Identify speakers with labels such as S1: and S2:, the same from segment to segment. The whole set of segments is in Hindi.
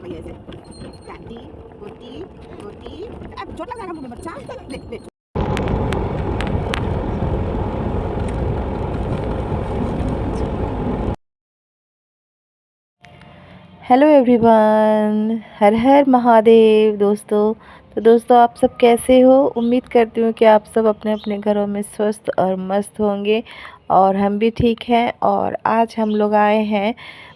S1: कर रही है ऐसे चांदी गोटी गोटी। अब चोट लग जाएगा मुंह में बच्चा। ले ले।
S2: हेलो एवरीवन, हर हर महादेव दोस्तों। तो दोस्तों आप सब कैसे हो? उम्मीद करती हूँ कि आप सब अपने अपने घरों में स्वस्थ और मस्त होंगे और हम भी ठीक हैं। और आज हम लोग आए हैं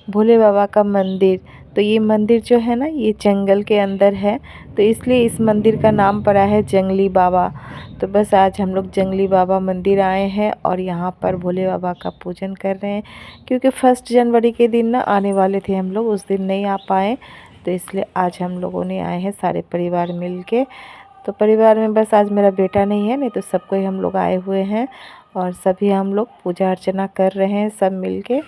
S2: भोले बाबा का मंदिर। तो ये मंदिर जो है ना, ये जंगल के अंदर है, तो इसलिए इस मंदिर का नाम पड़ा है जंगली बाबा। तो बस आज हम लोग जंगली बाबा मंदिर आए हैं और यहाँ पर भोले बाबा का पूजन कर रहे हैं, क्योंकि 1 जनवरी के दिन ना आने वाले थे हम लोग, उस दिन नहीं आ पाए। तो इसलिए आज हम लोगों ने आए हैं सारे परिवार मिल के। तो परिवार में बस आज मेरा बेटा नहीं है, नहीं तो सबको ही हम लोग आए हुए हैं और सभी हम लोग पूजा अर्चना कर रहे हैं सब मिल के।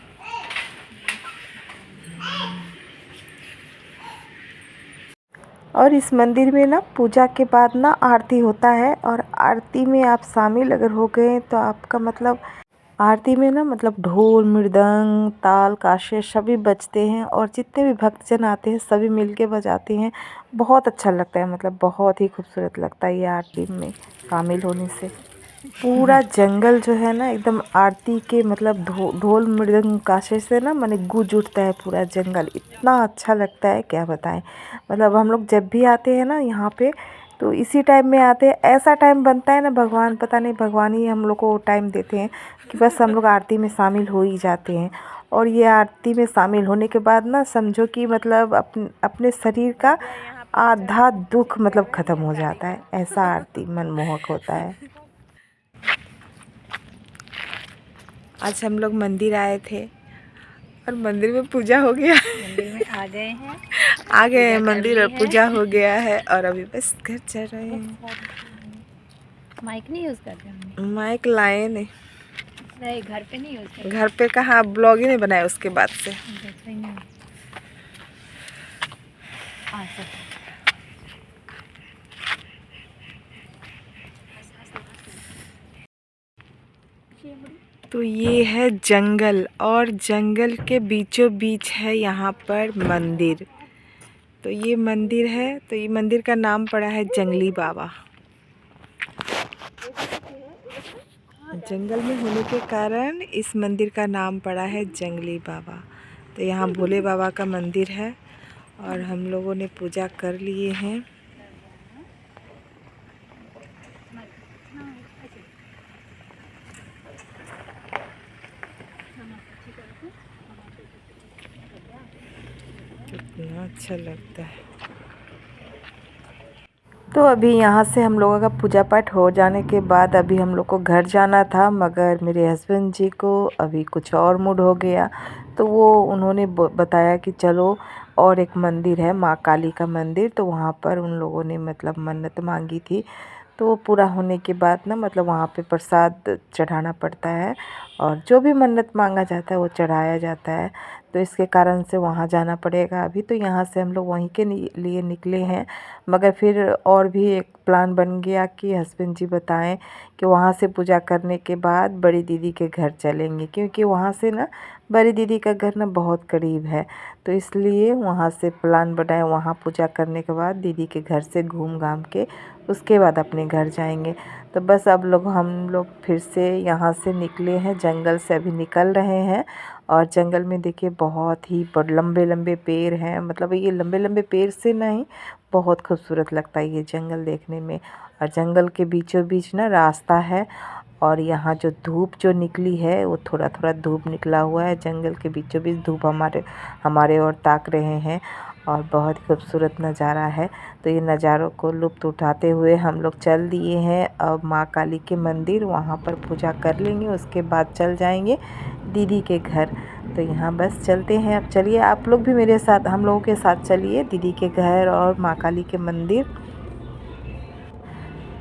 S2: और इस मंदिर में ना पूजा के बाद ना आरती होता है, और आरती में आप शामिल अगर हो गए तो आपका मतलब आरती में ना मतलब ढोल मृदंग ताल काशे सभी बजते हैं, और जितने भी भक्तजन आते हैं सभी मिलके बजाते हैं। बहुत अच्छा लगता है, मतलब बहुत ही खूबसूरत लगता है ये आरती में शामिल होने से। पूरा जंगल जो है ना एकदम आरती के मतलब ढोल मृदंग काशे से ना माने गूंज उठता है पूरा जंगल। इतना अच्छा लगता है क्या बताएं। मतलब हम लोग जब भी आते हैं ना यहाँ पे, तो इसी टाइम में आते हैं। ऐसा टाइम बनता है ना, भगवान पता नहीं, भगवान ही हम लोग को टाइम देते हैं कि बस हम लोग आरती में शामिल हो ही जाते हैं। और ये आरती में शामिल होने के बाद ना समझो कि मतलब अपने शरीर का आधा दुख मतलब ख़त्म हो जाता है। ऐसा आरती मनमोहक होता है। आज हम लोग मंदिर आए थे और मंदिर में पूजा हो गया।
S3: मंदिर में आ गए हैं,
S2: आ गए हैं
S3: पूजा कर
S2: मंदिर
S3: ली
S2: और
S3: है।
S2: पूजा हो गया है और अभी बस घर चल रहे हैं।
S3: माइक नहीं यूज़ करते हम।
S2: माइक लाए नहीं,
S3: नहीं, घर पे नहीं यूज़ करते।
S2: घर पे कहाँ ब्लॉग ही नहीं बनाया उसके बाद से। तो ये है जंगल, और जंगल के बीचों बीच है यहाँ पर मंदिर। तो ये मंदिर है, तो ये मंदिर का नाम पड़ा है जंगली बाबा। जंगल में होने के कारण इस मंदिर का नाम पड़ा है जंगली बाबा। तो यहाँ भोले बाबा का मंदिर है और हम लोगों ने पूजा कर लिए हैं। कितना अच्छा लगता है। तो अभी यहाँ से हम लोगों का पूजा पाठ हो जाने के बाद अभी हम लोग को घर जाना था, मगर मेरे हस्बैंड जी को अभी कुछ और मूड हो गया। तो वो उन्होंने बताया कि चलो, और एक मंदिर है माँ काली का मंदिर, तो वहाँ पर उन लोगों ने मतलब मन्नत मांगी थी। तो वो पूरा होने के बाद ना मतलब वहाँ पे प्रसाद चढ़ाना पड़ता है, और जो भी मन्नत मांगा जाता है वो चढ़ाया जाता है। तो इसके कारण से वहाँ जाना पड़ेगा अभी। तो यहाँ से हम लोग वहीं के लिए निकले हैं, मगर फिर और भी एक प्लान बन गया कि हस्बैंड जी बताएं कि वहाँ से पूजा करने के बाद बड़ी दीदी के घर चलेंगे, क्योंकि वहाँ से ना बड़ी दीदी का घर ना बहुत करीब है। तो इसलिए वहाँ से प्लान बनाए, वहाँ पूजा करने के बाद दीदी के घर से घूम घाम के उसके बाद अपने घर जाएंगे। तो बस अब हम लोग फिर से यहाँ से निकले हैं, जंगल से अभी निकल रहे हैं। और जंगल में देखिए बहुत ही लंबे लंबे पेड़ हैं, मतलब ये लंबे लंबे पेड़ से नहीं, बहुत खूबसूरत लगता है ये जंगल देखने में। और जंगल के बीचों बीच ना रास्ता है, और यहाँ जो धूप जो निकली है वो थोड़ा थोड़ा धूप निकला हुआ है, जंगल के बीचों बीच धूप हमारे ओर ताक रहे हैं, और बहुत खूबसूरत नज़ारा है। तो ये नज़ारों को लुत्फ़ उठाते हुए हम लोग चल दिए हैं अब माँ काली के मंदिर। वहाँ पर पूजा कर लेंगे, उसके बाद चल जाएंगे दीदी के घर। तो यहाँ बस चलते हैं। अब चलिए आप लोग भी मेरे साथ, हम लोगों के साथ चलिए दीदी के घर और माँ काली के मंदिर।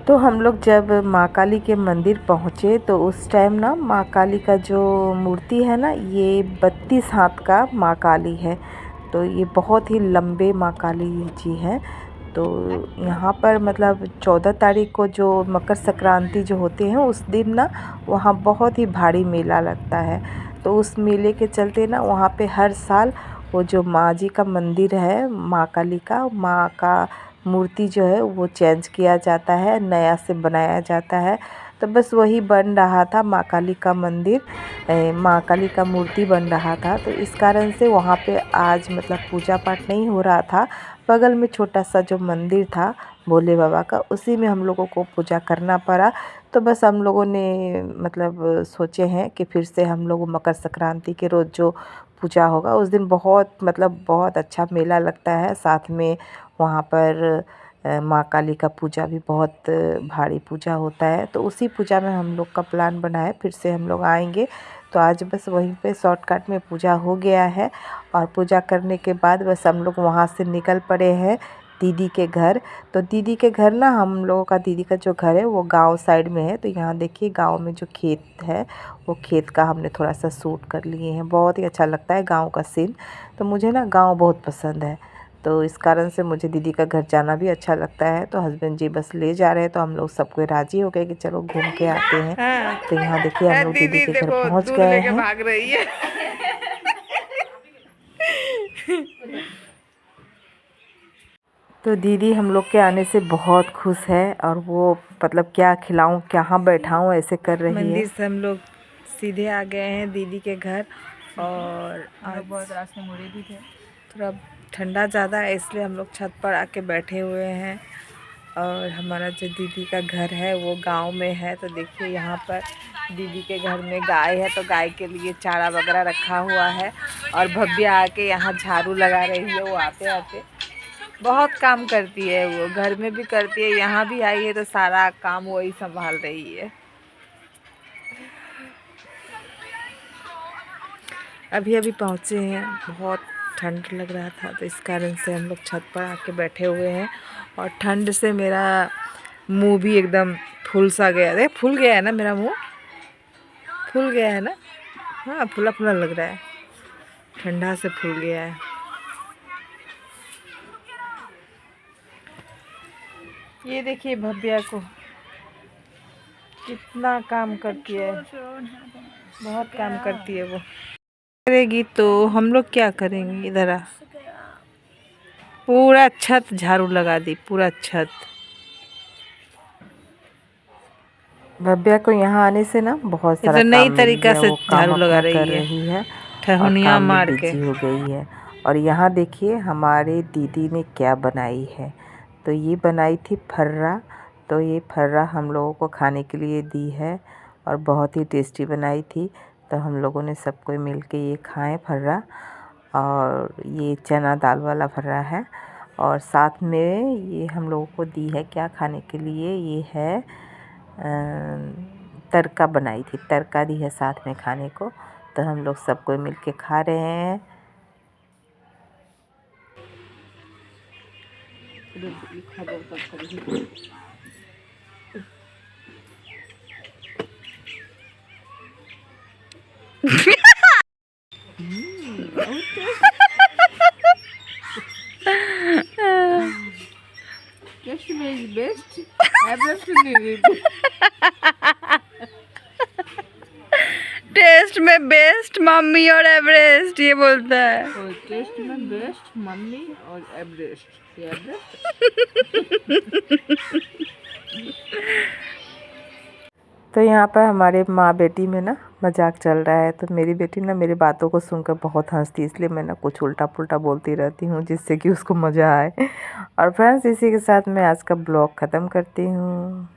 S2: तो हम लोग जब माँ काली के मंदिर पहुँचे तो उस टाइम ना माँ काली का जो मूर्ति है ना, ये 32 हाथ का माँ काली है। तो ये बहुत ही लंबे माँ काली जी हैं। तो यहाँ पर मतलब 14 तारीख को जो मकर संक्रांति जो होते हैं उस दिन ना वहाँ बहुत ही भारी मेला लगता है। तो उस मेले के चलते ना वहाँ पे हर साल वो जो माँ जी का मंदिर है, माँ काली का, माँ का मूर्ति जो है वो चेंज किया जाता है, नया से बनाया जाता है। तो बस वही बन रहा था, माँ काली का मंदिर, माँ काली का मूर्ति बन रहा था। तो इस कारण से वहाँ पे आज मतलब पूजा पाठ नहीं हो रहा था। बगल में छोटा सा जो मंदिर था भोले बाबा का, उसी में हम लोगों को पूजा करना पड़ा। तो बस हम लोगों ने मतलब सोचे हैं कि फिर से हम लोग मकर संक्रांति के रोज़ जो पूजा होगा उस दिन बहुत अच्छा मेला लगता है। साथ में वहाँ पर माँ काली का पूजा भी बहुत भारी पूजा होता है। तो उसी पूजा में हम लोग का प्लान बना है, फिर से हम लोग आएंगे। तो आज बस वहीं पे शॉर्टकट में पूजा हो गया है और पूजा करने के बाद बस हम लोग वहाँ से निकल पड़े हैं दीदी के घर। तो दीदी के घर ना, हम लोगों का दीदी का जो घर है वो गांव साइड में है। तो यहाँ देखिए गांव में जो खेत है वो खेत का हमने थोड़ा सा शूट कर लिए हैं। बहुत ही अच्छा लगता है गांव का सीन। तो मुझे ना गांव बहुत पसंद है, तो इस कारण से मुझे दीदी का घर जाना भी अच्छा लगता है। तो हस्बैंड जी बस ले जा रहे हैं, तो हम लोग सब कोई राज़ी हो गए कि चलो घूम के आते हैं। तो यहाँ देखिए हम लोग दीदी के घर पहुँच गए हैं।
S1: भाग रही है।
S2: तो दीदी हम लोग के आने से बहुत खुश है और वो मतलब क्या खिलाऊं, कहाँ बैठाऊं ऐसे कर रही है।
S1: मंदिर से हम लोग सीधे आ गए हैं दीदी के घर और आज बहुत रास्ते मुड़े भी थे। थोड़ा ठंडा ज़्यादा है इसलिए हम लोग छत पर आके बैठे हुए हैं। और हमारा जो दीदी का घर है वो गांव में है। तो देखिए यहाँ पर दीदी के घर में गाय है, तो गाय के लिए चारा वगैरह रखा हुआ है। और भव्या आके यहाँ झाड़ू लगा रही है। वो आते आते बहुत काम करती है, वो घर में भी करती है, यहाँ भी आई है तो सारा काम वही संभाल रही है। अभी अभी पहुँचे हैं, बहुत ठंड लग रहा था तो इस कारण से हम लोग छत पर आके बैठे हुए हैं। और ठंड से मेरा मुंह भी एकदम फूल सा गया है। फूल गया है ना मेरा मुंह, फूल गया है ना, हाँ फूला फूला लग रहा है, ठंडा से फूल गया है। ये देखिए भव्या को कितना काम करती है, बहुत काम करती है वो। करेगी तो हम लोग क्या करेंगे। इधर आ, पूरा छत झाड़ू लगा दी, पूरा छत। भव्या को यहाँ आने से ना बहुत सारा काम नई
S2: मिल
S1: तरीका
S2: गया,
S1: से
S2: वो काम
S1: झाड़ू लगा
S2: अपना कर
S1: रही है,
S2: रही है और
S1: ठहुनिया
S2: काम में
S1: मार के।
S2: बिजी हो गई है। और यहाँ देखिए हमारे दीदी ने क्या बनाई है। तो ये बनाई थी फर्रा। तो ये फर्रा हम लोगों को खाने के लिए दी है और बहुत ही टेस्टी बनाई थी। तो हम लोगों ने सब कोई मिल के ये खाएँ फर्रा। और ये चना दाल वाला फर्रा है। और साथ में ये हम लोगों को दी है क्या खाने के लिए, ये है तड़का बनाई थी, तड़का दी है साथ में खाने को। तो हम लोग सब कोई मिल के खा रहे हैं।
S1: टेस्ट में बेस्ट मम्मी और एवरेस्ट, ये बोलता है।
S4: टेस्ट में बेस्ट मम्मी और एवरेस्ट, ये एवरेस्ट।
S2: तो यहाँ पर हमारे माँ बेटी में ना मजाक चल रहा है। तो मेरी बेटी ना मेरी बातों को सुनकर बहुत हंसती, इसलिए मैं ना कुछ उल्टा पुल्टा बोलती रहती हूँ जिससे कि उसको मज़ा आए। और फ्रेंड्स इसी के साथ मैं आज का ब्लॉग ख़त्म करती हूँ।